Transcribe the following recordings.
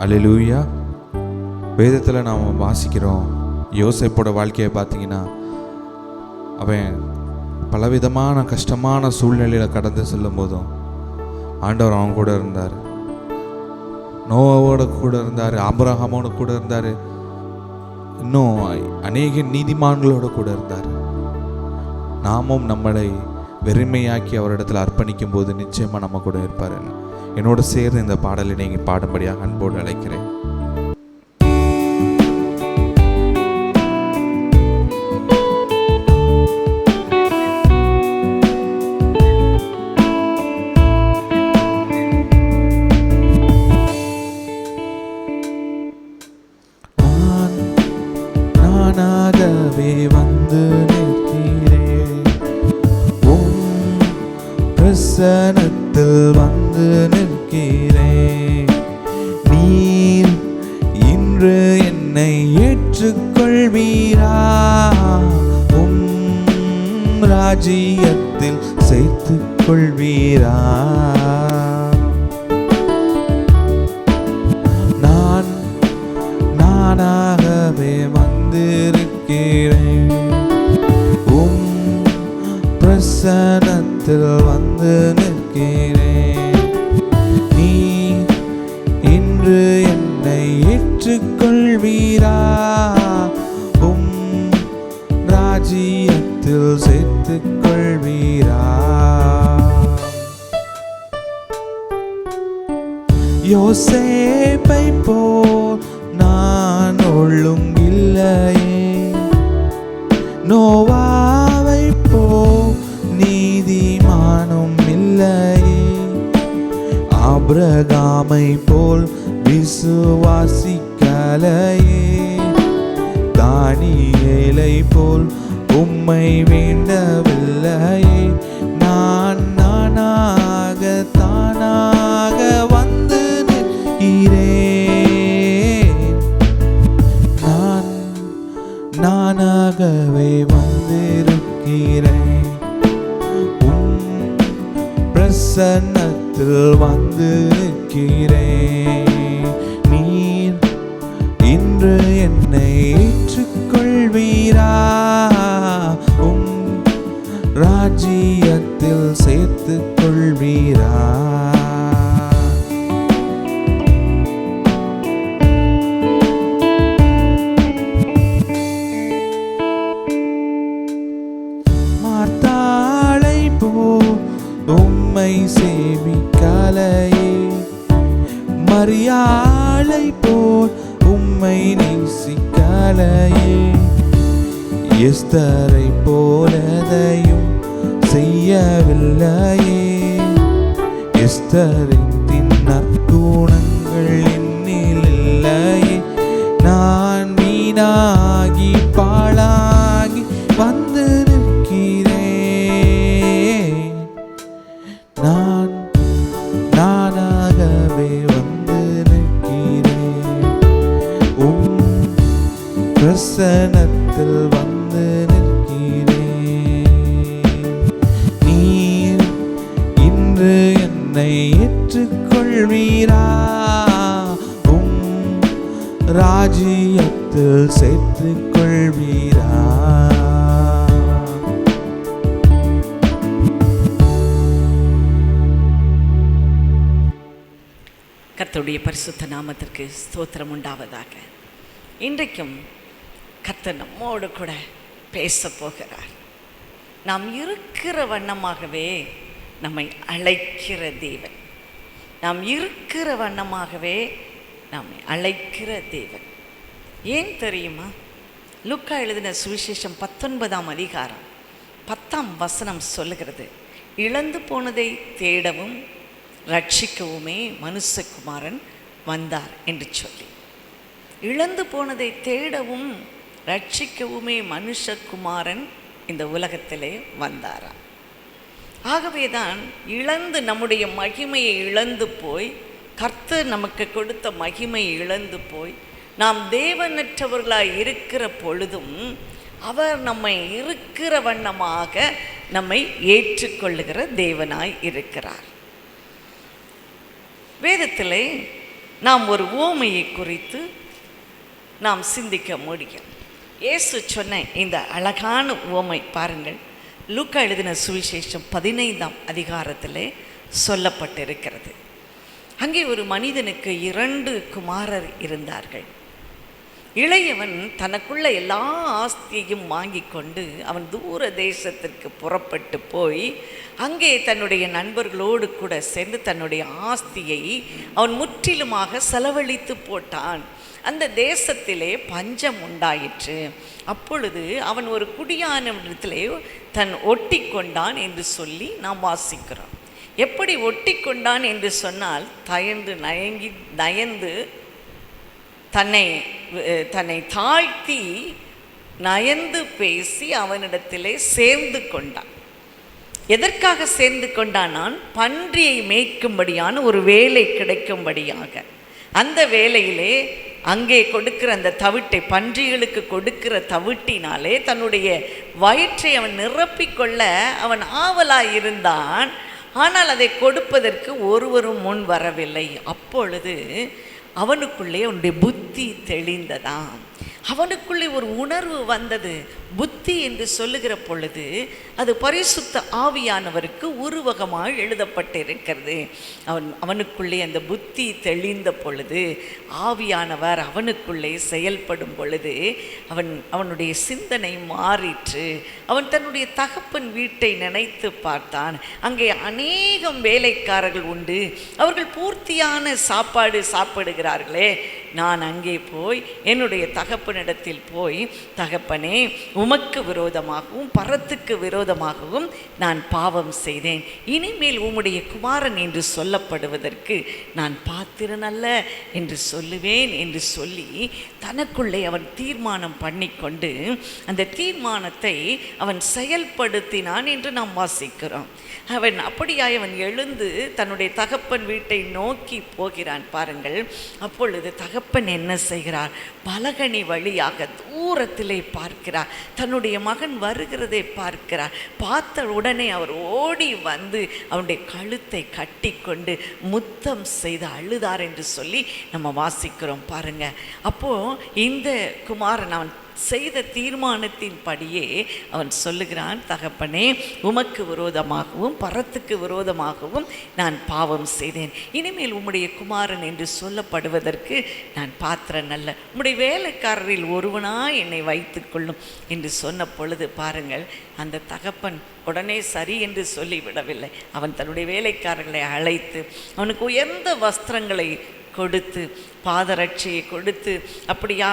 அல்லேலூயா. வேதத்தில் நாம் வாசிக்கிறோம், யோசேப்போட வாழ்க்கையை பார்த்தீங்கன்னா, அவன் பலவிதமான கஷ்டமான சூழ்நிலையில் கடந்து செல்லும் போதும் ஆண்டவர் அவன் கூட இருந்தார். நோவாவோட கூட இருந்தார், ஆபிரகாமோட கூட இருந்தார், இன்னும் அநேக நீதிமான்களோட கூட இருந்தார். நாமும் நம்மளை வெறுமையாக்கி அவரிடத்தில் அர்ப்பணிக்கும் போது நிச்சயமாக நம்ம கூட இருப்பார். என்னோடு சேர்ந்து இந்த பாடலை நீங்கள் பாடும்படியாக அன்போடு அழைக்கிறேன். நானாகவே வந்து நிற்கிறேன், உம் பிரசன்னத்தில் வந்து நிற்கிறேன். நீர் இன்று என்னை ஏற்றுக்கொள்வீரா, உம் ராஜ்யத்தில் சேர்த்துக் கொள்வீரா. நானாகவே வந்திருக்கிறேன், உம் பிரசன்னத்தில் வந்து நிற்கிறேன். நீ இன்று என்னை ஏற்றுக்கொள்வீரா, உம் ராஜ்யத்தில் சேர்த்துக் கொள்வீரா. யோசேப்பை போல் நான் ஒழுங்கில்லையே, நோவாவை போல் நீதிமானும் இல்லையே, ஆபிரகாமை போல் விசுவாசிக்கலையே, தானியேலை போல் உம்மை வேண்டவில்லையே. தானாக வந்து நிற்கிறேன், நானாகவே வந்திருக்கிறேன், உம் பிரசன்னத்தில் வந்து நிற்கிறேன். நீர் இன்று என்னை ஏற்றுக்கொள்வீரா, உம் ராஜ்யத்தில் சேர்த்துக் கொள்வீரா. மார்த்தாளை போல் உம்மை சேமிக்கலையே, மரியாளை போல் உம்மை நேசிக்கலையே, எஸ்தரை போலதையும் செய்யவில்லையே, எஸ்தரின் நற்குணங்கள் என்னில் இல்லையே. நான் வீணாகி பாழாகி வந்து நிற்கிறேன், நானாகவே வந்து நிற்கிறேன், உம் பிரசன்னத்தில் வந்து நிற்கிறேன். நீர் இன்று என்னை ஏற்றுக்கொள்வீரா, உம் ராஜ்யத்தில் சேர்த்துக் கொள்வீரா. கர்த்தருடைய பரிசுத்த நாமத்திற்கு ஸ்தோத்திரம் உண்டாவதாக. இன்றைக்கும் கர்த்தர் நம்மோடு கூட பேச போகிறார். நாம் இருக்கிற வண்ணமாகவே நம்மை அழைக்கிற தேவன், நாம் இருக்கிற வண்ணமாகவே நம்மை அழைக்கிற தேவன். ஏன் தெரியுமா? லூக்கா எழுதின சுவிசேஷம் 19ஆம் அதிகாரம் 10ஆம் வசனம் சொல்லுகிறது, இழந்து போனதை தேடவும் ரட்சிக்கவுமே மனுஷகுமாரன் வந்தார் என்று சொல்லி. இழந்து போனதை தேடவும் ரட்சிக்கவுமே மனுஷகுமாரன் இந்த உலகத்திலே வந்தாரா. ஆகவேதான் இழந்து நம்முடைய மகிமையை இழந்து போய், கர்த்தர் நமக்கு கொடுத்த மகிமையை இழந்து போய் நாம் தேவனற்றவர்களாய் இருக்கிற பொழுதும் அவர் நம்மை இருக்கிற வண்ணமாக நம்மை ஏற்றுக்கொள்ளுகிற தேவனாய் இருக்கிறார். வேதத்திலே நாம் ஒரு உவமையை குறித்து நாம் சிந்திக்க முடியும். இயேசு சொன்ன இந்த அழகான உவமை பாருங்கள், லூக்கா எழுதின சுவிசேஷம் 15ஆம் அதிகாரத்திலே சொல்லப்பட்டிருக்கிறது. அங்கே ஒரு மனிதனுக்கு 2 குமாரர் இருந்தார்கள். இளையவன் தனக்குள்ள எல்லா ஆஸ்தியையும் வாங்கி கொண்டு அவன் தூர தேசத்திற்கு புறப்பட்டு போய் அங்கே தன்னுடைய நண்பர்களோடு கூட சேர்ந்து தன்னுடைய ஆஸ்தியை அவன் முற்றிலுமாக செலவழித்து போட்டான். அந்த தேசத்திலே பஞ்சம் உண்டாயிற்று. அப்பொழுது அவன் ஒரு குடியானவனிடத்திலே தன் ஒட்டி கொண்டான் என்று சொல்லி நாம் வாசிக்கிறோம். எப்படி ஒட்டி கொண்டான் என்று சொன்னால், நயந்து தன்னை தாழ்த்தி நயந்து பேசி அவனிடத்திலே சேர்ந்து கொண்டான். எதற்காக சேர்ந்து கொண்டான்? பன்றியை மேய்க்கும்படியான ஒரு வேலை கிடைக்கும்படியாக. அந்த வேலையிலே அங்கே கொடுக்கிற அந்த தவிட்டை, பன்றிகளுக்கு கொடுக்கிற தவிட்டினாலே தன்னுடைய வயிற்றை அவன் நிரப்பிக்கொள்ள அவன் ஆவலாயிருந்தான். ஆனால் அதை கொடுப்பதற்கு ஒருவரும் முன் வரவில்லை. அப்பொழுது அவனுக்குள்ளே அவனுடைய புத்தி தெளிந்ததாம். அவனுக்குள்ளே ஒரு உணர்வு வந்தது. புத்தி என்று சொல்லுகிற பொழுது அது பரிசுத்த ஆவியானவருக்கு உருவகமாக எழுதப்பட்டிருக்கிறது. அவனுக்குள்ளே அந்த புத்தி தெளிந்த பொழுது ஆவியானவர் அவனுக்குள்ளே செயல்படும் பொழுது அவனுடைய சிந்தனை மாறிற்று. அவன் தன்னுடைய தகப்பன் வீட்டை நினைத்து பார்த்தான். அங்கே அநேகம் வேலைக்காரர்கள் உண்டு, அவர்கள் பூர்த்தியான சாப்பாடு சாப்பிடுகிறார்களே. நான் அங்கே போய் என்னுடைய தகப்பனிடத்தில் போய், தகப்பனே, உமக்கு விரோதமாகவும் பரத்துக்கு விரோதமாகவும் நான் பாவம் செய்தேன். இனிமேல் உம்முடைய குமாரன் என்று சொல்லப்படுவதற்கு நான் பாத்திரன் அல்ல என்று சொல்லுவேன் என்று சொல்லி தனக்குள்ளே அவன் தீர்மானம் பண்ணிக்கொண்டு அந்த தீர்மானத்தை அவன் செயல்படுத்தினான் என்று நாம் வாசிக்கிறோம். அப்படியாய் அவன் எழுந்து தன்னுடைய தகப்பன் வீட்டை நோக்கி போகிறான். பாருங்கள், அப்பொழுது தகப்பன் என்ன செய்கிறார்? பலகனி வழியாக தூரத்திலே பார்க்கிறார். தன்னுடைய மகன் வருகிறதை பார்க்கிறார். பார்த்த உடனே அவர் ஓடி வந்து அவனுடைய கழுத்தை கட்டி கொண்டு முத்தம் செய்து அழுதார் என்று சொல்லி நம்ம வாசிக்கிறோம். பாருங்க, அப்போ இந்த குமாரன் அவன் செய்த தீர்மானத்தின் படியே அவன் சொல்லுகிறான், தகப்பனே, உமக்கு விரோதமாகவும் பரத்துக்கு விரோதமாகவும் நான் பாவம் செய்தேன். இனிமேல் உம்முடைய குமாரன் என்று சொல்லப்படுவதற்கு நான் பாத்திரன் அல்ல. உம்முடைய வேலைக்காரரில் ஒருவனாய் என்னை வைத்து கொள்ளும் என்று சொன்ன பொழுது பாருங்கள், அந்த தகப்பன் உடனே சரி என்று சொல்லிவிடவில்லை. அவன் தன்னுடைய வேலைக்காரர்களை அழைத்து அவனுக்கு உயர்ந்த வஸ்திரங்களை கொடுத்து, பாதரட்சியை கொடுத்து, அப்படியா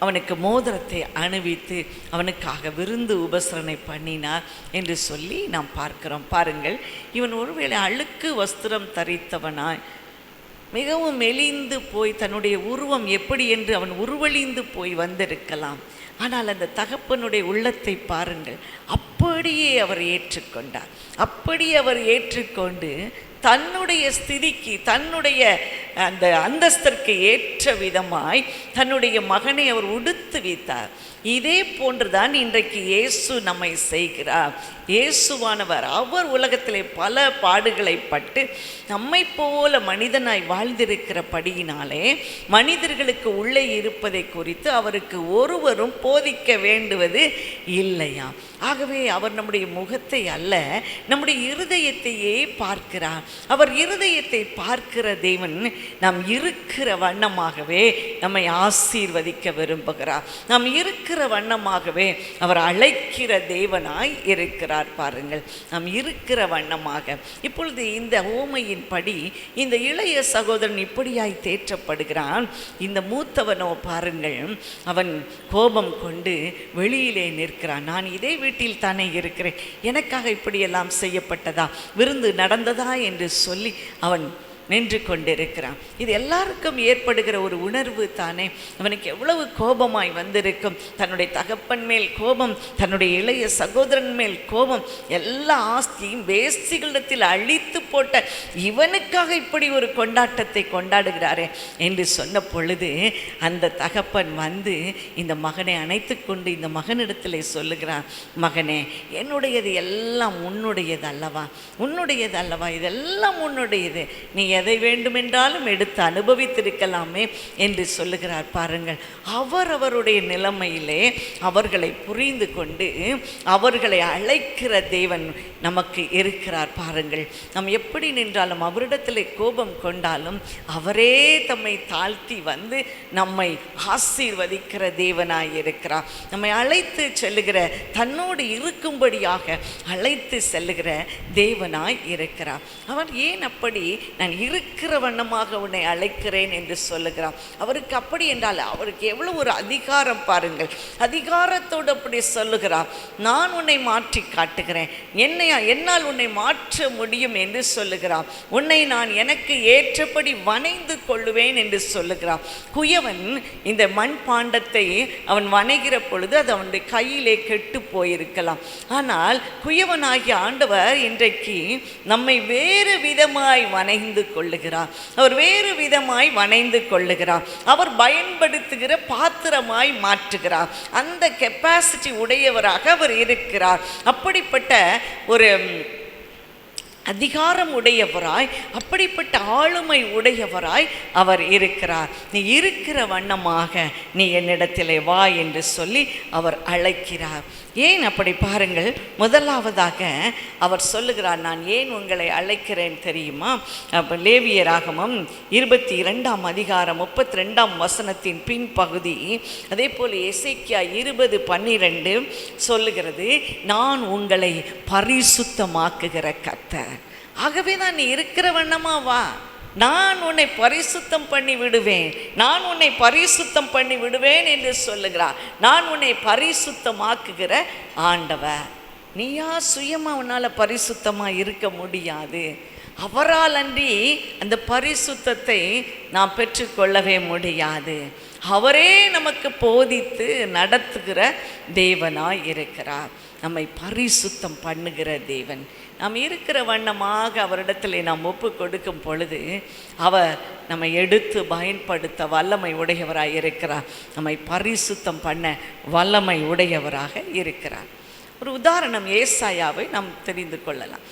அவனுக்கு மோதிரத்தை அணிவித்து அவனுக்காக விருந்து உபசரணை பண்ணினார் என்று சொல்லி நாம் பார்க்கிறோம். பாருங்கள், இவன் ஒருவேளை அழுக்கு வஸ்திரம் தரித்தவனாய் மிகவும் மெலிந்து போய் தன்னுடைய உருவம் எப்படி என்று அவன் உருவழிந்து போய் வந்திருக்கலாம். ஆனால் அந்த தகப்பனுடைய உள்ளத்தை பாருங்கள், அப்படியே அவர் ஏற்றுக்கொண்டார். அப்படியே அவர் ஏற்றுக்கொண்டு தன்னுடைய ஸ்திதிக்கு, தன்னுடைய அந்த அந்தஸ்திற்கு ஏற்ற விதமாய் தன்னுடைய மகனை அவர் உடுத்து வைத்தார். இதே போன்றுதான் இன்றைக்கு இயேசு நம்மை செய்கிறார். இயேசுவானவர் அவர் உலகத்திலே பல பாடுகளை பட்டு நம்மை போல மனிதனாய் வாழ்ந்திருக்கிறபடியினாலே மனிதர்களுக்கு உள்ளே இருப்பதை குறித்து அவருக்கு ஒருவரும் போதிக்க வேண்டுவது இல்லையா. ஆகவே அவர் நம்முடைய முகத்தை அல்ல, நம்முடைய இருதயத்தையே பார்க்கிறார். அவர் இருதயத்தை பார்க்கிற தேவன் நாம் இருக்கிற வண்ணமாகவே நம்மை ஆசீர்வதிக்க விரும்புகிறார். நாம் இருக்கிற வண்ணமாகவே அவர் அழைக்கிற தேவனாய் இருக்கிறார். பாருங்கள், நாம் இருக்கிற வண்ணமாக. இப்பொழுது இந்த ஓமையின் படி இந்த இளைய சகோதரன் இப்படியாய் தேற்றப்படுகிறான். இந்த மூத்தவனோ பாருங்கள், அவன் கோபம் கொண்டு வெளியிலே நிற்கிறான். நான் இதே வீட்டில் தானே இருக்கிறேன், எனக்காக இப்படியெல்லாம் செய்யப்பட்டதா, விருந்து நடந்ததா என்று சொல்லி அவன் நின்று கொண்டிருக்கிறான். இது எல்லாருக்கும் ஏற்படுகிற ஒரு உணர்வு தானே. அவனுக்கு எவ்வளவு கோபமாய் வந்திருக்கும். தன்னுடைய தகப்பன் மேல் கோபம், தன்னுடைய இளைய சகோதரன் மேல் கோபம், எல்லா ஆஸ்தியும் வேசிகளிடத்தில் அழித்து போட்ட இவனுக்காக இப்படி ஒரு கொண்டாட்டத்தை கொண்டாடுகிறாரே என்று சொன்ன பொழுது அந்த தகப்பன் வந்து இந்த மகனை அணைத்து கொண்டு இந்த மகனிடத்தில் சொல்லுகிறான், மகனே, என்னுடையது எல்லாம் உன்னுடையது அல்லவா, உன்னுடையது அல்லவா, இதெல்லாம் உன்னுடையது. நீ எதை வேண்டுமென்றாலும் எடுத்து அனுபவித்திருக்கலாமே என்று சொல்லுகிறார் பாருங்கள். அவருடைய நிலைமையிலே அவர்களை புரிந்து கொண்டு அவர்களை அழைக்கிற தேவன் நமக்கு இருக்கிறார் பாருங்கள். நாம் எப்படி நின்றாலும் அவரிடத்தில் கோபம் கொண்டாலும் அவரே தம்மை தாழ்த்தி வந்து நம்மை ஆசீர்வதிக்கிற தேவனாய் இருக்கிறார். நம்மை அழைத்து செல்லுகிற, தன்னோடு இருக்கும்படியாக அழைத்து செல்லுகிற தேவனாய் இருக்கிறார். அவன் ஏன் அப்படி நான் இருக்கிற வண்ணமாக உன்னை அழைக்கிறேன் என்று சொல்லுகிறான். அவருக்கு அப்படி என்றால் அவருக்கு எவ்வளவு ஒரு அதிகாரம் பாருங்கள். அதிகாரத்தோடு அப்படி சொல்லுகிறார். நான் உன்னை மாற்றி காட்டுகிறேன், என்னால் உன்னை மாற்ற முடியும் என்று சொல்லுகிறான். உன்னை நான் எனக்கு ஏற்றபடி வணைந்து கொள்ளுவேன் என்று சொல்லுகிறான். குயவன் இந்த மண் பாண்டத்தை அவன் வணைகிற பொழுது அது அவனுடைய கையிலே கெட்டு போயிருக்கலாம். ஆனால் குயவனாகிய ஆண்டவர் இன்றைக்கு நம்மை வேறு விதமாய் வணைந்து கொள்ளுகிறார். அவர் வேறு விதமாய் வணைந்து கொள்ளுகிறார். அவர் பயன்படுத்துகிற பாத்திரமாய் மாற்றுகிறார். அந்த கெப்பாசிட்டி உடையவராக அவர் இருக்கிறார். அப்படிப்பட்ட ஒரு அதிகாரம் உடையவராய், அப்படிப்பட்ட ஆளுமை உடையவராய் அவர் இருக்கிறார். நீ இருக்கிற வண்ணமாக நீ என்னிடத்திலே வா என்று சொல்லி அவர் அழைக்கிறார். ஏன் அப்படி பாருங்கள். முதலாவதாக அவர் சொல்லுகிறார், நான் ஏன் உங்களை அழைக்கிறேன் தெரியுமா? அப்போ லேவியராகமம் 22ஆம் அதிகாரம் 32ஆம் வசனத்தின் பின்பகுதி, அதே போல் எசேக்கியா 20:12 சொல்லுகிறது, நான் உங்களை பரிசுத்தமாக்குகிற கர்த்தர். ஆகவே தான் நீ இருக்கிற வண்ணமா வா, நான் உன்னை பரிசுத்தம் பண்ணி விடுவேன், நான் உன்னை பரிசுத்தம் பண்ணி விடுவேன் என்று சொல்லுகிறார். நான் உன்னை பரிசுத்தமாக்குகிற ஆண்டவர். நீயா சுயமா உன்னால் பரிசுத்தமாக இருக்க முடியாது. அவரால் அன்றி அந்த பரிசுத்தத்தை நாம் பெற்றுக்கொள்ளவே முடியாது. அவரே நமக்கு போதித்து நடத்துகிற தேவனாய் இருக்கிறார். நம்மை பரிசுத்தம் பண்ணுகிற தேவன். நாம் இருக்கிற வண்ணமாக அவரிடத்தில் நாம் ஒப்பு கொடுக்கும் பொழுது அவர் நம்மை எடுத்து பயன்படுத்த வல்லமை உடையவராக இருக்கிறார். நம்மை பரிசுத்தம் பண்ண வல்லமை உடையவராக இருக்கிறார். ஒரு உதாரணம் ஏசாயாவை நாம் தெரிந்து கொள்ளலாம்.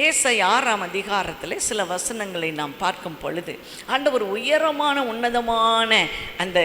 ஏசாயா 6ஆம் அதிகாரத்தில் சில வசனங்களை நாம் பார்க்கும் பொழுது ஆண்டவர் உயரமான உன்னதமான அந்த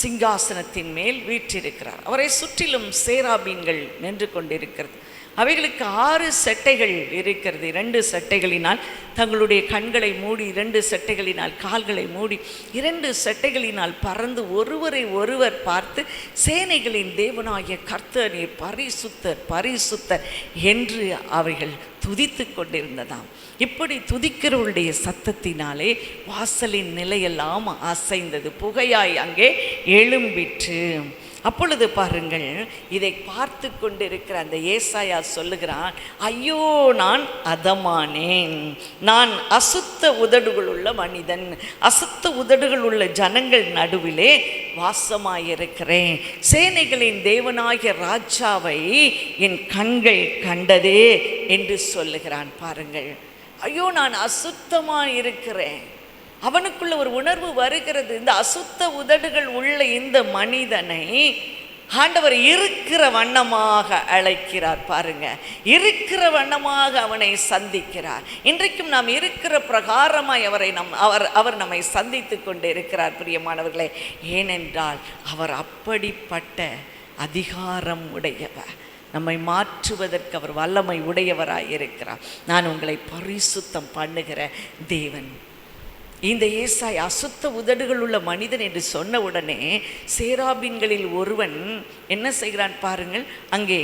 சிங்காசனத்தின் மேல் வீற்றிருக்கிறார். அவரை சுற்றிலும் சேராபீன்கள் நின்று கொண்டிருக்கிறது. அவைகளுக்கு 6 செட்டைகள் இருக்கிறது. 2 செட்டைகளினால் தங்களுடைய கண்களை மூடி, 2 செட்டைகளினால் கால்களை மூடி, 2 செட்டைகளினால் பறந்து ஒருவரை ஒருவர் பார்த்து, சேனைகளின் தேவனாகிய கர்த்தர் நீர் பரிசுத்தர் பரிசுத்தர் என்று அவைகள் துதித்து கொண்டிருந்ததாம். இப்படி துதிக்கிறவருடைய சத்தத்தினாலே வாசலின் நிலையெல்லாம் அசைந்தது, புகையாய் அங்கே எழும்பிற்று. அப்பொழுது பாருங்கள், இதை பார்த்து கொண்டிருக்கிற அந்த ஏசாயா சொல்லுகிறான், ஐயோ நான் அதமானேன், நான் அசுத்த உதடுகள் உள்ள மனிதன், அசுத்த உதடுகள் உள்ள ஜனங்கள் நடுவிலே வாசமாயிருக்கிறேன். சேனைகளின் தேவனாகிய ராஜாவை என் கண்கள் கண்டதே என்று சொல்லுகிறான். பாருங்கள், ஐயோ நான் அசுத்தமாக இருக்கிறேன். அவனுக்குள்ள ஒரு உணர்வு வருகிறது. இந்த அசுத்த உதடுகள் உள்ள இந்த மனிதனை ஆண்டவர் இருக்கிற வண்ணமாக அழைக்கிறார். பாருங்க, இருக்கிற வண்ணமாக அவனை சந்திக்கிறார். இன்றைக்கும் நாம் இருக்கிற பிரகாரமாய் அவர் நம்மை சந்தித்து கொண்டு இருக்கிறார் பிரியமானவர்களே. ஏனென்றால் அவர் அப்படிப்பட்ட அதிகாரம் உடையவர். நம்மை மாற்றுவதற்கு அவர் வல்லமை உடையவராய் இருக்கிறார். நான் உங்களை பரிசுத்தம் பண்ணுகிற தேவன். இந்த ஏசாய் அசுத்த உதடுகள் உள்ள மனிதன் என்று சொன்ன உடனே சேராபீன்களில் ஒருவன் என்ன செய்கிறான் பாருங்கள். அங்கே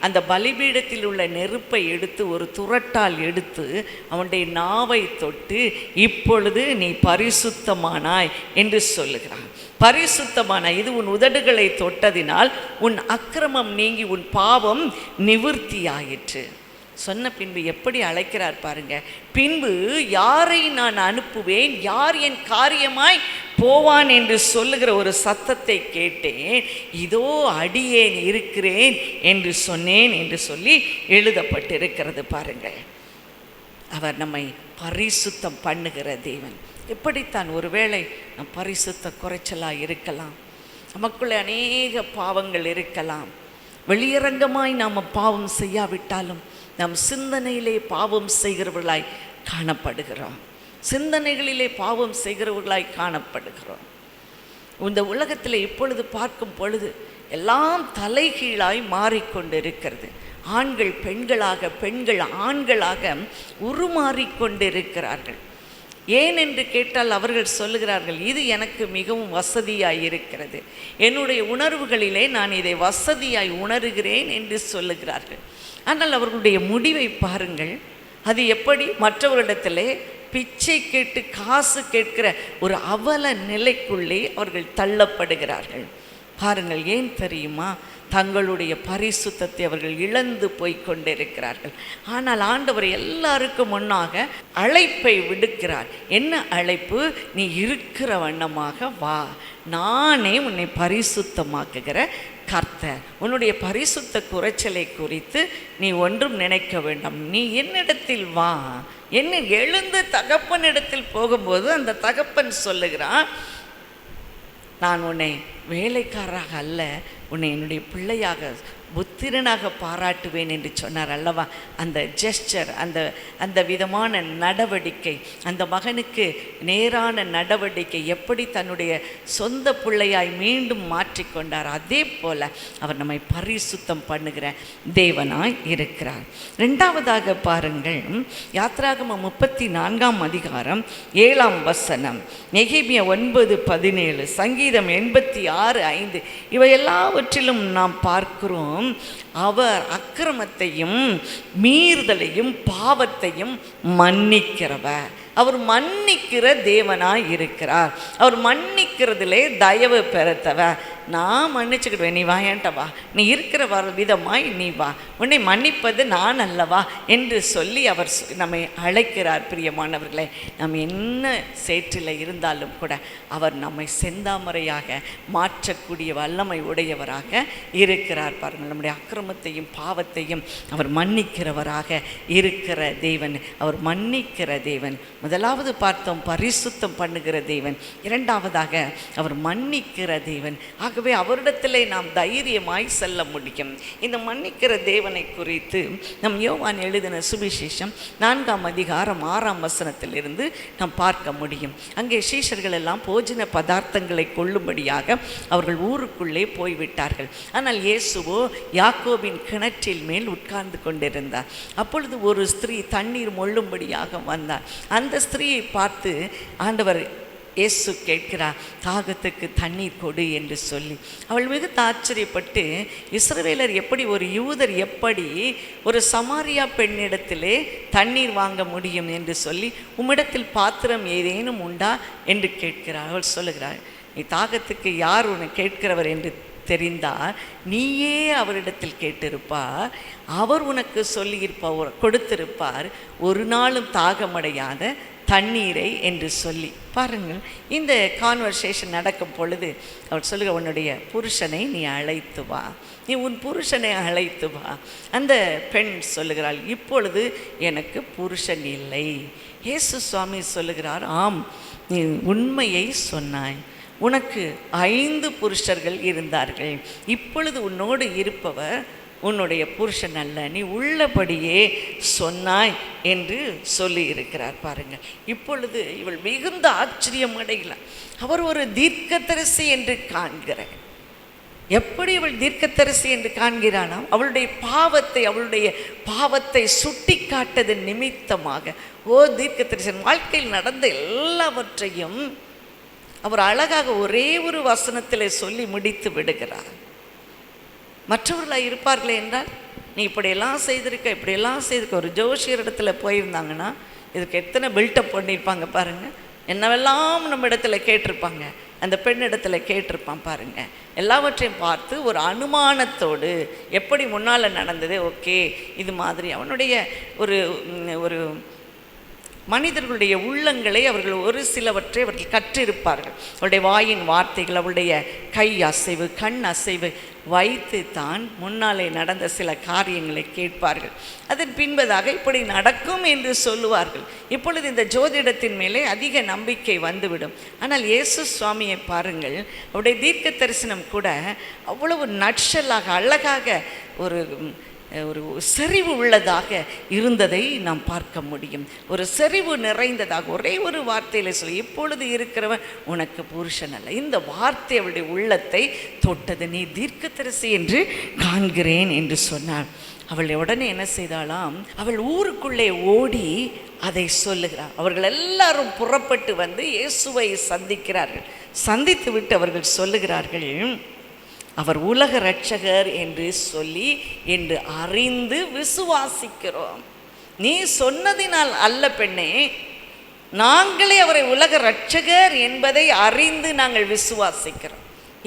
அந்த பலிபீடத்தில் உள்ள நெருப்பை எடுத்து ஒரு துரட்டால் எடுத்து அவனுடைய நாவை தொட்டு, இப்பொழுது நீ பரிசுத்தமானாய் என்று சொல்லுகிறான். பரிசுத்தமானாய், இது உன் உதடுகளை தொட்டதினால் உன் அக்கிரமம் நீங்கி உன் பாவம் நிவிர்த்தியாயிற்று. சொன்ன பின்பு எப்படி அழைக்கிறார் பாருங்க. பின்பு யாரை நான் அனுப்புவேன், யார் என் காரியமாய் போவான் என்று சொல்லுகிற ஒரு சத்தத்தை கேட்டேன். இதோ அடியேன் இருக்கிறேன் என்று சொன்னேன் என்று சொல்லி எழுதப்பட்டிருக்கிறது. பாருங்கள், அவர் நம்மை பரிசுத்தம் பண்ணுகிற தேவன். எப்படித்தான் ஒருவேளை நம் பரிசுத்த குறைச்சலாக இருக்கலாம், நமக்குள்ளே அநேக பாவங்கள் இருக்கலாம். வெளியரங்கமாய் நாம் பாவம் செய்யாவிட்டாலும் நம் சிந்தனையிலே பாவம் செய்கிறவர்களாய் காணப்படுகிறோம். சிந்தனைகளிலே பாவம் செய்கிறவர்களாய் காணப்படுகிறோம். இந்த உலகத்தில் இப்பொழுது பார்க்கும் பொழுது எல்லாம் தலைகீழாய் மாறிக்கொண்டிருக்கிறது. ஆண்கள் பெண்களாக, பெண்கள் ஆண்களாக உருமாறிக்கொண்டிருக்கிறார்கள். ஏன் என்று கேட்டால் அவர்கள் சொல்லுகிறார்கள், இது எனக்கு மிகவும் வசதியாய் இருக்கிறது, என்னுடைய உணர்வுகளிலே நான் இதை வசதியாய் உணர்கிறேன் என்று சொல்லுகிறார்கள். ஆனால் அவர்களுடைய முடிவை பாருங்கள். அது எப்படி? மற்றவர்களிடத்திலே பிச்சை கேட்டு காசு கேட்கிற ஒரு அவல நிலைக்குள்ளே அவர்கள் தள்ளப்படுகிறார்கள். பாருங்கள், ஏன் தெரியுமா? தங்களுடைய பரிசுத்தத்தை அவர்கள் இழந்து போய் கொண்டிருக்கிறார்கள். ஆனால் ஆண்டவர் எல்லாருக்கும் முன்னாக அழைப்பை விடுக்கிறார். என்ன அழைப்பு? நீ இருக்கிற வண்ணமாக வா, நானே உன்னை பரிசுத்தமாக்குகிற கர்த்தர். உன்னுடைய பரிசுத்த குறைச்சலை குறித்து நீ ஒன்றும் நினைக்க வேண்டாம், நீ என்னிடத்தில் வா. என்ன எழுந்து தகப்பனிடத்தில் போகும்போது அந்த தகப்பன் சொல்லுகிறான், நான் உன்னை வேலைக்காரராக அல்ல, உன்னை என்னுடைய பிள்ளையாக புத்திரனாக பாராட்டுவேன் என்று சொன்னார் அல்லவா? அந்த ஜெஸ்டர், அந்த விதமான நடவடிக்கை, அந்த மகனுக்கு நேரான நடவடிக்கை எப்படி தன்னுடைய சொந்த பிள்ளையாய் மீண்டும் மாற்றிக்கொண்டார், அதே போல் அவர் நம்மை பரிசுத்தம் பண்ணுகிற தேவனாய் இருக்கிறார். ரெண்டாவதாக பாருங்கள், யாத்ராகமம் 34ஆம் அதிகாரம் 7ஆம் வசனம், நெகேமியா 9:17, சங்கீதம் 86:5 இவை எல்லாவற்றிலும் நாம் பார்க்கிறோம், அவர் அக்கிரமத்தையும் மீறுதலையும் பாவத்தையும் மன்னிக்கிறவர். அவர் மன்னிக்கிற தேவனாய் இருக்கிறார். அவர் மன்னிக்கிறதுலே தயவு பெறத்தவர். நான் மன்னிச்சுக்கிடுவேன், நீ வா, ஏன்ட்ட வா, நீ இருக்கிற விதமாய் நீ வா, உன்னை மன்னிப்பது நான் அல்லவா என்று சொல்லி அவர் நம்மை அழைக்கிறார். பிரியமானவர்களே, நாம் என்ன சேற்றில் இருந்தாலும் கூட அவர் நம்மை செந்தாமரையாக மாற்றக்கூடிய வல்லமை உடையவராக இருக்கிறார். பாருங்கள், நம்முடைய அக்கிரமத்தையும் பாவத்தையும் அவர் மன்னிக்கிறவராக இருக்கிற தேவன். அவர் மன்னிக்கிற தேவன். முதலாவது பார்த்தோம், பரிசுத்தம் பண்ணுகிற தேவன். இரண்டாவதாக அவர் மன்னிக்கிற தேவன். ஆகவே அவரிடத்திலே நாம் தைரியமாய் செல்ல முடியும். இந்த மன்னிக்கிற தேவனை குறித்து நம் யோவான் எழுதின சுவிசேஷம் 4ஆம் அதிகாரம் 6ஆம் வசனத்திலிருந்து நாம் பார்க்க முடியும். அங்கே சீஷர்கள் எல்லாம் போஜன பதார்த்தங்களை கொள்ளும்படியாக அவர்கள் ஊருக்குள்ளே போய்விட்டார்கள். ஆனால் இயேசுவோ யாக்கோபின் கிணற்றில் மேல் உட்கார்ந்து கொண்டிருந்தார். அப்பொழுது ஒரு ஸ்திரீ தண்ணீர் மொள்ளும்படியாக வந்தார். அந்த ஸ்திரீயை பார்த்து ஆண்டவர் இயேசு கேட்கிறார், தாகத்துக்கு தண்ணீர் கொடு என்று சொல்லி. அவள் மிகுந்த ஆச்சரியப்பட்டு, இஸ்ரவேலர் எப்படி, ஒரு யூதர் எப்படி ஒரு சமாரியா பெண்ணிடத்திலே தண்ணீர் வாங்க முடியும் என்று சொல்லி, உம்மிடத்தில் பாத்திரம் ஏதேனும் உண்டா என்று கேட்கிறார். அவள் சொல்லுகிறாள், நீ தாகத்துக்கு யார் உன்னை கேட்கிறவர் என்று தெரிந்தால் நீயே அவரிடத்தில் கேட்டிருப்பார், அவர் உனக்கு சொல்லியிருப்பார், கொடுத்திருப்பார், ஒரு நாளும் தாகமடையாத தண்ணீரை என்று சொல்லி. பாருங்கள், இந்த கான்வர்சேஷன் நடக்கும் பொழுது அவர் சொல்லுங்க, உன்னுடைய புருஷனை நீ அழைத்து வா, நீ உன் புருஷனை அழைத்து வா. அந்த பெண் சொல்லுகிறாள், இப்பொழுது எனக்கு புருஷன் இல்லை. இயேசு சுவாமி சொல்லுகிறார், ஆம், நீ உண்மையை சொன்னாய், உனக்கு 5 புருஷர்கள் இருந்தார்கள், இப்பொழுது உன்னோடு இருப்பவர் உன்னுடைய புருஷன் அல்ல, நீ உள்ளபடியே சொன்னாய் என்று சொல்லி இருக்கிறார். பாருங்கள், இப்பொழுது இவள் மிகுந்த ஆச்சரியம் அடைகிறார். அவர் ஒரு தீர்க்கதரிசி என்று காண்கிறார். எப்படி அவள் தீர்க்கதரிசி என்று காண்கிறானாம்? அவளுடைய பாவத்தை சுட்டி காட்டதன் நிமித்தமாக, தீர்க்கதரிசன் வாழ்க்கையில் நடந்த எல்லாவற்றையும் அவர் அழகாக ஒரே ஒரு வசனத்தில் சொல்லி முடித்து விடுகிறார். மற்றவர்களாக இருப்பார்களே என்றால், நீ இப்படியெல்லாம் செய்திருக்க, ஒரு ஜோஷியர் இடத்துல போயிருந்தாங்கன்னா இதுக்கு எத்தனை பில்டப் பண்ணியிருப்பாங்க பாருங்கள். என்னவெல்லாம் நம்ம இடத்துல கேட்டிருப்பாங்க, அந்த பெண் இடத்துல கேட்டிருப்பான் பாருங்கள். எல்லாவற்றையும் பார்த்து ஒரு அனுமானத்தோடு எப்படி முன்னால் நடந்தது, ஓகே இது மாதிரி அவனுடைய ஒரு மனிதர்களுடைய உள்ளங்களை அவர்கள் ஒரு சிலவற்றை அவர்கள் கற்றிருப்பார்கள். அவருடைய வாயின் வார்த்தைகள், அவருடைய கை அசைவு, கண் அசைவு வைத்து தான் முன்னாலே நடந்த சில காரியங்களை கேட்பார்கள். அதன் பின்பதாக இப்படி நடக்கும் என்று சொல்லுவார்கள். இப்பொழுது இந்த ஜோதிடத்தின் மேலே அதிக நம்பிக்கை வந்துவிடும். ஆனால் இயேசு சுவாமியை பாருங்கள், அவருடைய தீர்க்க தரிசனம் கூட அவ்வளவு நட்சலாக அழகாக ஒரு ஒரு செறிவு உள்ளதாக இருந்ததை நாம் பார்க்க முடியும். ஒரு செறிவு நிறைந்ததாக ஒரே ஒரு வார்த்தையில் சொல்லி, இப்பொழுது இருக்கிறவன் உனக்கு புருஷன் அல்ல. இந்த வார்த்தை அவளுடைய உள்ளத்தை தொட்டது. நீ தீர்க்கதரிசி என்று காண்கிறேன் என்று சொன்னாள். அவள் உடனே என்ன செய்தாலாம், அவள் ஊருக்குள்ளே ஓடி அதை சொல்லுகிறார். அவர்கள் எல்லாரும் புறப்பட்டு வந்து இயேசுவை சந்திக்கிறார்கள். சந்தித்து விட்டு அவர்கள் சொல்லுகிறார்கள், அவர் உலக இரட்சகர் என்று சொல்லி என்று அறிந்து விசுவாசிக்கிறோம். நீ சொன்னதினால் அல்ல பெண்ணே, நாங்களே அவரை உலக இரட்சகர் என்பதை அறிந்து நாங்கள் விசுவாசிக்கிறோம்.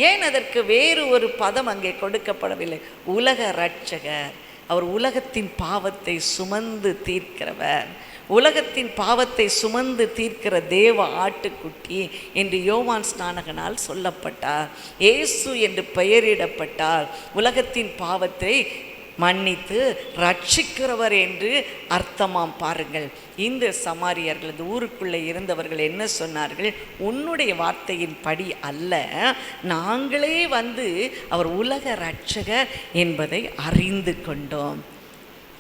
ஏன் அதற்கு வேறு ஒரு பதம் அங்கே கொடுக்கப்படவில்லை? உலக இரட்சகர், அவர் உலகத்தின் பாவத்தை சுமந்து தீர்க்கிறவர், உலகத்தின் பாவத்தை சுமந்து தீர்க்கிற தேவ ஆட்டுக்குட்டி என்று யோவான் ஸ்நானகனால் சொல்லப்பட்டார். இயேசு என்று பெயரிடப்பட்டார். உலகத்தின் பாவத்தை மன்னித்து ரட்சிக்கிறவர் என்று அர்த்தமாம். பாருங்கள், இந்த சமாரியர்கள், இந்த ஊருக்குள்ளே இருந்தவர்கள் என்ன சொன்னார்கள்? உன்னுடைய வார்த்தையின் படி அல்ல, நாங்களே வந்து அவர் உலக இரட்சகர் என்பதை அறிந்து கொண்டோம்.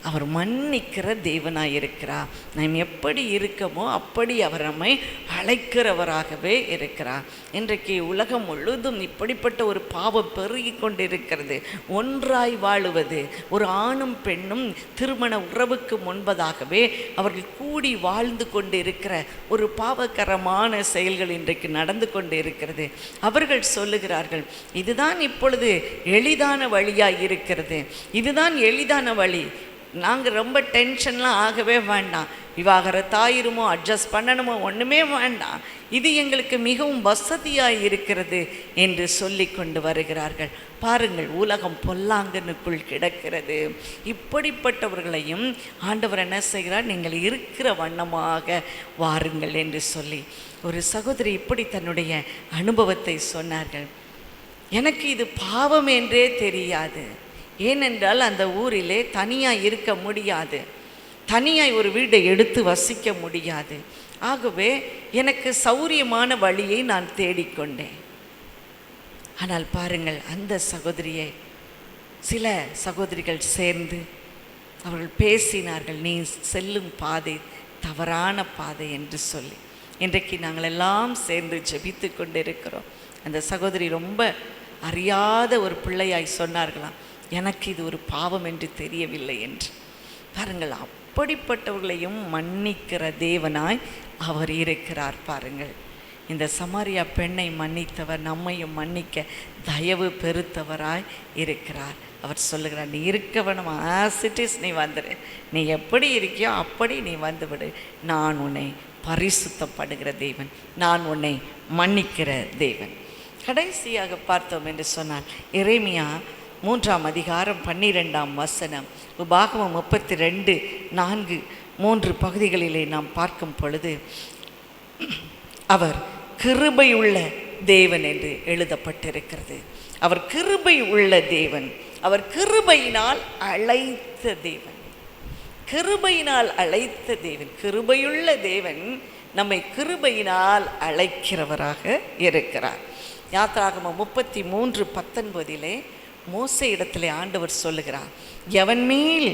அவர் மன்னிக்கிற தேவனாய் இருக்கிறார். நாம் எப்படி இருக்கமோ அப்படி அவர் நம்மை அழைக்கிறவராகவே இருக்கிறார். இன்றைக்கு உலகம் முழுதும் இப்படிப்பட்ட ஒரு பாவம் பெருகி கொண்டிருக்கிறது. ஒன்றாய் வாழுவது, ஒரு ஆணும் பெண்ணும் திருமண உறவுக்கு முன்பதாகவே அவர்கள் கூடி வாழ்ந்து கொண்டு இருக்கிற ஒரு பாவகரமான செயல்கள் இன்றைக்கு நடந்து கொண்டு இருக்கிறது. அவர்கள் சொல்லுகிறார்கள், இதுதான் இப்பொழுது எளிதான வழியாக இருக்கிறது, இதுதான் எளிதான வழி, நாங்கள் ரொம்ப டென்ஷன்லாம் ஆகவே வேண்டாம், விவாகரத்தாயிருமோ அட்ஜஸ்ட் பண்ணணுமோ ஒன்றுமே வேண்டாம், இது எங்களுக்கு மிகவும் வசதியாக இருக்கிறது என்று சொல்லி கொண்டு வருகிறார்கள். பாருங்கள், உலகம் பொல்லாங்கனுக்குள் கிடக்கிறது. இப்படிப்பட்டவர்களையும் ஆண்டவர் என்ன செய்கிறார்? நீங்கள் இருக்கிற வண்ணமாக வாருங்கள் என்று சொல்லி ஒரு சகோதரி இப்படி தன்னுடைய அனுபவத்தை சொன்னார்கள். எனக்கு இது பாவம் என்றே தெரியாது. ஏனென்றால் அந்த ஊரிலே தனியாக இருக்க முடியாது, தனியாய் ஒரு வீடை எடுத்து வசிக்க முடியாது. ஆகவே எனக்கு சௌரியமான வழியை நான் தேடிக்கொண்டேன். ஆனால் பாருங்கள், அந்த சகோதரியை சில சகோதரிகள் சேர்ந்து அவர்கள் பேசினார்கள், நீ செல்லும் பாதை தவறான பாதை என்று சொல்லி. இன்றைக்கு நாங்கள் எல்லாம் சேர்ந்து ஜெபித்து கொண்டு இருக்கிறோம். அந்த சகோதரி ரொம்ப அறியாத ஒரு பிள்ளையாய் சொன்னார்களாம், எனக்கு இது ஒரு பாவம் என்று தெரியவில்லை என்று. பாருங்கள், அப்படிப்பட்டவர்களையும் மன்னிக்கிற தேவனாய் அவர் இருக்கிறார். பாருங்கள், இந்த சமாரியா பெண்ணை மன்னித்தவர் நம்மையும் மன்னிக்க தயவு பெருத்தவராய் இருக்கிறார். அவர் சொல்லுகிறார், நீ இருக்க வேணும், ஆஸ் இட் இஸ், நீ வந்துடு, நீ எப்படி இருக்கியோ அப்படி நீ வந்துவிடு, நான் உன்னை பரிசுத்தப்படுகிற தேவன், நான் உன்னை மன்னிக்கிற தேவன். கடைசியாக பார்த்தோம் என்று சொன்னால் எரேமியா 3ஆம் அதிகாரம் 12ஆம் வசனம், உபாகமம் 32:4-3 பகுதிகளிலே நாம் பார்க்கும் பொழுது, அவர் கிருபையுள்ள தேவன் என்று எழுதப்பட்டிருக்கிறது. அவர் கிருபை உள்ள தேவன், அவர் கிருபையினால் அழைத்த தேவன், கிருபையினால் அழைத்த தேவன், கிருபையுள்ள தேவன் நம்மை கிருபையினால் அழைக்கிறவராக இருக்கிறார். யாத்ராகமம் 33:19 மோசே இடத்துல ஆண்டவர் சொல்லுகிறார், எவன் மேல்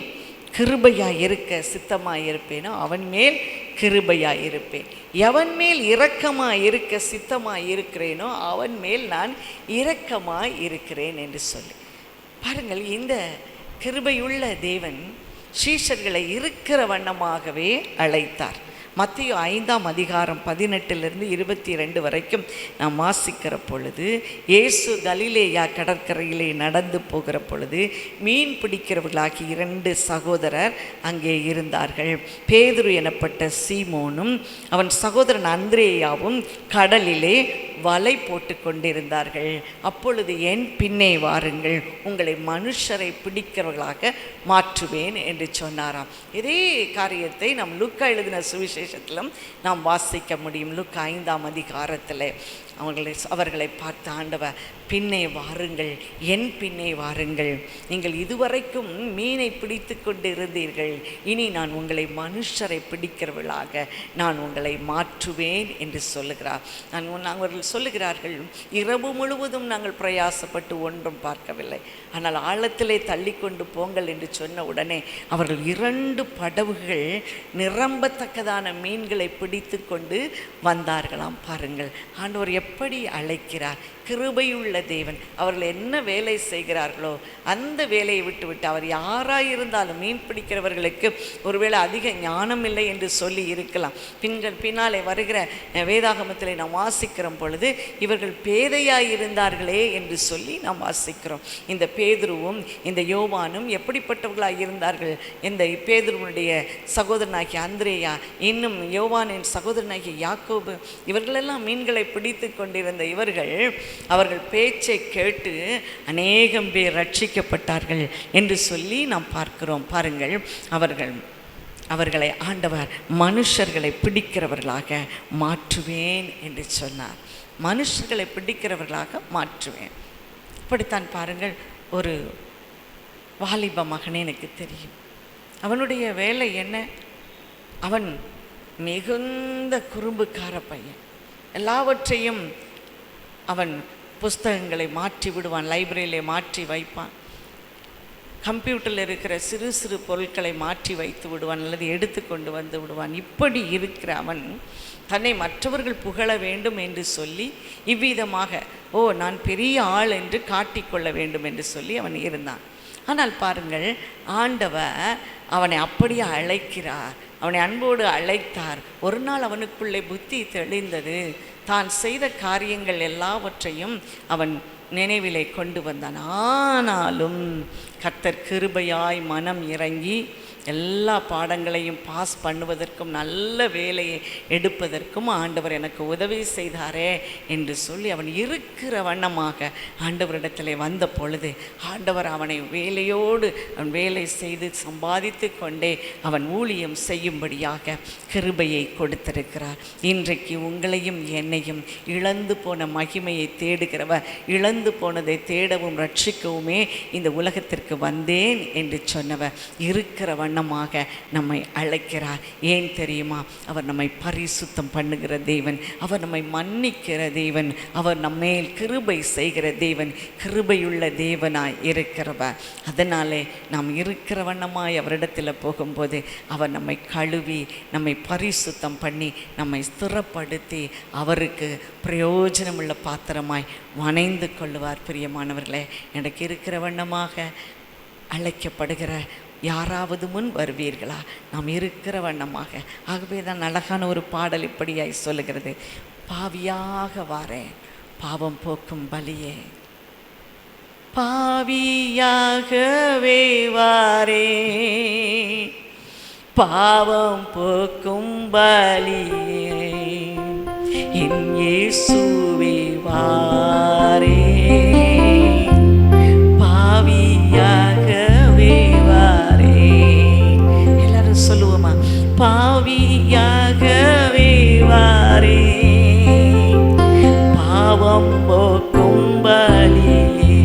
கிருபையாய் இருக்க சித்தமாய் இருப்பேனோ அவன் மேல் கிருபையாய் இருப்பேன், எவன் மேல் இரக்கமாய் இருக்க சித்தமாய் இருக்கிறேனோ அவன் மேல் நான் இரக்கமாய் இருக்கிறேன் என்று சொல்லி. பாருங்கள், இந்த கிருபையுள்ள தேவன் சீஷர்களை இருக்கிற வண்ணமாகவே அழைத்தார். மத்தேயு 5ஆம் அதிகாரம் 18-22 வரைக்கும் நாம் வாசிக்கிற பொழுது, இயேசு கலிலேயா கடற்கரையிலே நடந்து போகிற பொழுது மீன் பிடிக்கிறவர்களாகி 2 சகோதரர் அங்கே இருந்தார்கள். பேதுரு எனப்பட்ட சீமோனும் அவன் சகோதரன் அந்திரேயாவும் கடலிலே வலை போட்டு கொண்டிருந்தார்கள். அப்பொழுது என் பின்னே வாருங்கள், உங்களை மனுஷரை பிடிக்கிறவர்களாக மாற்றுவேன் என்று சொன்னாராம். இதே காரியத்தை நாம் லூக்கா எழுதின சுவிசேஷத்திலும் நாம் வாசிக்க முடியும். லூக்கா 5ஆம் அதிகாரத்தில் அவர்களை பார்த்து ஆண்டவர், பின்னே வாருங்கள், என் பின்னே வாருங்கள், நீங்கள் இதுவரைக்கும் மீனை பிடித்து கொண்டு இருந்தீர்கள், இனி நான் உங்களை மனுஷரை பிடிக்கிறவர்களாக நான் உங்களை மாற்றுவேன் என்று சொல்லுகிறார். அவர்கள் சொல்லுகிறார்கள், இரவு முழுவதும் நாங்கள் பிரயாசப்பட்டு ஒன்றும் பார்க்கவில்லை, ஆனால் ஆழத்திலே தள்ளி கொண்டு போங்கள் என்று சொன்ன உடனே அவர்கள் 2 படகுகள் நிரம்பத்தக்கதான மீன்களை பிடித்து கொண்டு வந்தார்களாம். பாருங்கள், ஆண்டவர் எப்படி அழைக்கிறார். கிருபையுள்ள தேவன். அவர்கள் என்ன வேலை செய்கிறார்களோ அந்த வேலையை விட்டுவிட்டு, அவர் யாராயிருந்தாலும், மீன் பிடிக்கிறவர்களுக்கு ஒருவேளை அதிக ஞானம் இல்லை என்று சொல்லி இருக்கலாம். பின்னாலே வருகிற வேதாகமத்தில் நாம் வாசிக்கிற பொழுது இவர்கள் பேதையாயிருந்தார்களே என்று சொல்லி நாம் வாசிக்கிறோம். இந்த பேதுருவும் இந்த யோவானும் எப்படிப்பட்டவர்களாக இருந்தார்கள்? இந்த பேதுருவனுடைய சகோதரனாகிய அந்திரேயா, இன்னும் யோவானின் சகோதரனாகிய யாக்கோபு, இவர்களெல்லாம் மீன்களை பிடித்து கொண்டிருந்த இவர்கள், அவர்கள் பேச்சை கேட்டு அநேகம் பேர் ரட்சிக்கப்பட்டார்கள் என்று சொல்லி நாம் பார்க்கிறோம். பாருங்கள், அவர்களை ஆண்டவர் மனுஷர்களை பிடிக்கிறவர்களாக மாற்றுவேன் என்று சொன்னார். மனுஷர்களை பிடிக்கிறவர்களாக மாற்றுவேன். இப்படித்தான் பாருங்கள், ஒரு வாலிப மகனே எனக்கு தெரியும். அவனுடைய வேலை என்ன? அவன் மிகுந்த குறும்புக்கார பையன். எல்லாவற்றையும் அவன் புஸ்தகங்களை மாற்றி விடுவான், லைப்ரரியிலே மாற்றி வைப்பான், கம்ப்யூட்டரில் இருக்கிற சிறு சிறு பொருட்களை மாற்றி வைத்து விடுவான், அல்லது எடுத்து கொண்டு வந்து விடுவான். இப்படி இருக்கிற அவன் தன்னை மற்றவர்கள் புகழ வேண்டும் என்று சொல்லி இவ்விதமாக, நான் பெரிய ஆள் என்று காட்டிக்கொள்ள வேண்டும் என்று சொல்லி அவன் இருந்தான். ஆனால் பாருங்கள், ஆண்டவர் அவனை அப்படியே அழைக்கிறார், அவனை அன்போடு அழைத்தார். ஒரு நாள் அவனுக்குள்ளே புத்தி தெளிந்தது. தான் செய்த காரியங்கள் எல்லாவற்றையும் அவன் நினைவிலே கொண்டு வந்தான். ஆனாலும் கர்த்தர் கிருபையாய் மனம் இறங்கி எல்லா பாடங்களையும் பாஸ் பண்ணுவதற்கும் நல்ல வேலையை எடுப்பதற்கும் ஆண்டவர் எனக்கு உதவி செய்தாரே என்று சொல்லி அவன் இருக்கிற வண்ணமாக ஆண்டவரிடத்தில் வந்த பொழுது ஆண்டவர் அவனை வேலையோடு அவன் வேலை செய்து சம்பாதித்து கொண்டே அவன் ஊழியம் செய்யும்படியாக கிருபையை கொடுத்திருக்கிறார். இன்றைக்கு உங்களையும் என்னையும் இழந்து போன மகிமையை தேடுகிறவர், இழந்து போனதை தேடவும் ரட்சிக்கவுமே இந்த உலகத்திற்கு வந்தேன் என்று சொன்னவர் இருக்கிற வண்ணமாக நம்மை அழைக்கிறார். ஏன் தெரியுமா? அவர் நம்மை பரிசுத்தம் பண்ணுகிற தேவன், அவர் நம்மை மன்னிக்கிற தேவன், அவர் நம்மேல் கிருபை செய்கிற தேவன், கிருபையுள்ள தேவனாய் இருக்கிறவர். அதனாலே நாம் இருக்கிற வண்ணமாய் அவரிடத்தில் போகும்போது அவர் நம்மை கழுவி நம்மை பரிசுத்தம் பண்ணி நம்மை ஸ்திரப்படுத்தி அவருக்கு பிரயோஜனமுள்ள பாத்திரமாய் வணைந்து கொள்ளுவார். பிரியமானவர்களே, எனக்கு இருக்கிற வண்ணமாக அழைக்கப்படுகிற யாராவது முன் வருவீர்களா? நாம் இருக்கிற வண்ணமாக. ஆகவே தான் அழகான ஒரு பாடல் இப்படியாய் சொல்லுகிறது, பாவியாக வாரேன் பாவம் போக்கும் பலியே, பாவியாகவே வாரேன் பாவம் போக்கும் பலியே, என் இயேசுவே வாரேன் பாவியாகவே வாரேன். எல்லாரும் சொல்லுவோமா? பாவியாகவே வாரேன் பாவம் போக்கும் பலியே,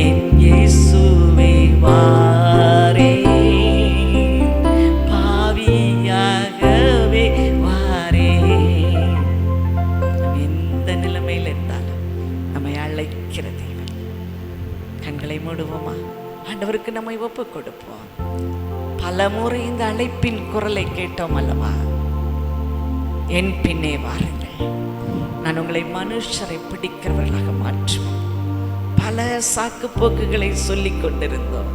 என் இயேசுவே வாரேன் பாவியாகவே வாரேன். எந்த நிலைமையில் இருந்தாலும் நம்மை அழைக்கிற தேவன். கண்களை மூடுவோமா? ஆண்டவருக்கு நம்மை ஒப்பு கொடுப்போம். பல முறை இந்த அழைப்பின் குரலை கேட்டோம் அல்லவா? என் பின்னே வாருங்கள், நான் உங்களை மனுஷரை பிடிக்கிறவர்களாக மாற்றுவேன். பல சாக்கு போக்குகளை சொல்லிக் கொண்டிருந்தோம்.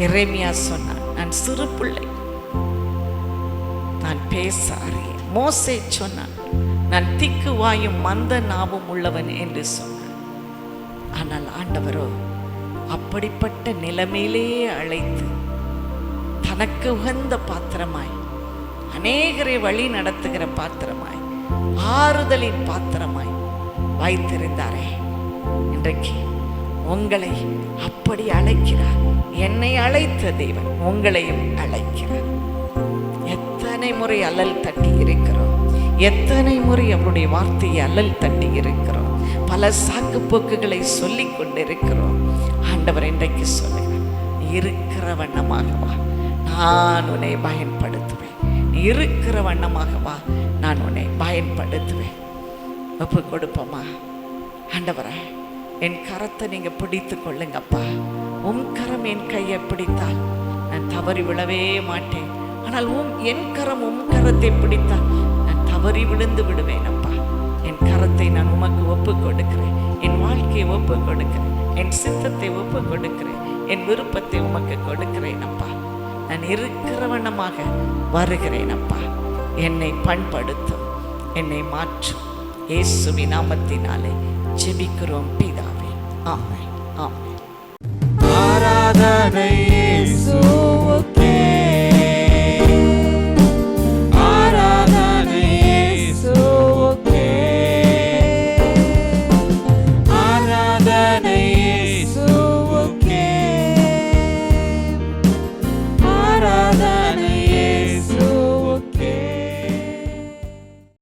எரேமியா சொன்னான், நான் சிறு பிள்ளை, நான் பேச அறியேன். மோசே சொன்னான், நான் திக்கு வாயும் மந்த நாவும் உள்ளவன் என்று சொன்னான். ஆனால் ஆண்டவரோ அப்படிப்பட்ட நிலைமையிலேயே அழைத்து தனக்கு உகந்த பாத்திரமாய், அநேகரை வழி நடத்துகிற பாத்திரமாய், ஆறுதலின் பாத்திரமாய் வைத்திருந்தாரே, இன்றைக்கு உங்களை அப்படி அழைக்கிறார். என்னை அழைத்த தேவன் உங்களையும் அழைக்கிறார். எத்தனை முறை அல்லல் தட்டி இருக்கிறோம், எத்தனை முறை அவருடைய வார்த்தையை அல்லல் தட்டி இருக்கிறோம், பல சாக்கு போக்குகளை சொல்லி கொண்டிருக்கிறோம். ஆண்டவர் இன்றைக்கு சொல்லுகிறேன், நீ இருக்கிற வண்ணமாக வா, நான் உன்னை பயன்படுத்துவேன். நீ இருக்கிற வண்ணமாக வா, நான் உன்னை பயன்படுத்துவேன். ஒப்பு கொடுப்போமா? ஆண்டவரே, என் கரத்தை நீங்க பிடித்து கொள்ளுங்கப்பா. உம் கரம் என் கையை பிடித்தால் நான் தவறி விழவே மாட்டேன். ஆனால் என் கரம் உம் கரத்தை பிடித்தால் நான் தவறி விழுந்து விடுவேன் அப்பா. என் கரத்தை நான் உமக்கு ஒப்பு கொடுக்கிறேன், என் வாழ்க்கையை ஒப்பு கொடுக்கிறேன், என் சித்தத்தை ஒப்பு கொடுக்கிறேன், என் விருப்பத்தை உமக்கு கொடுக்கிறேன் அப்பா. நான் இருக்கிற வண்ணமாக வருகிறேன் அப்பா. என்னை பண்படுத்தும், என்னை மாற்றும். இயேசுவின் நாமத்தினாலே ஜெபிக்கிறோம் பிதாவே. ஆமென், ஆமென். ஆராதனை இயேசு.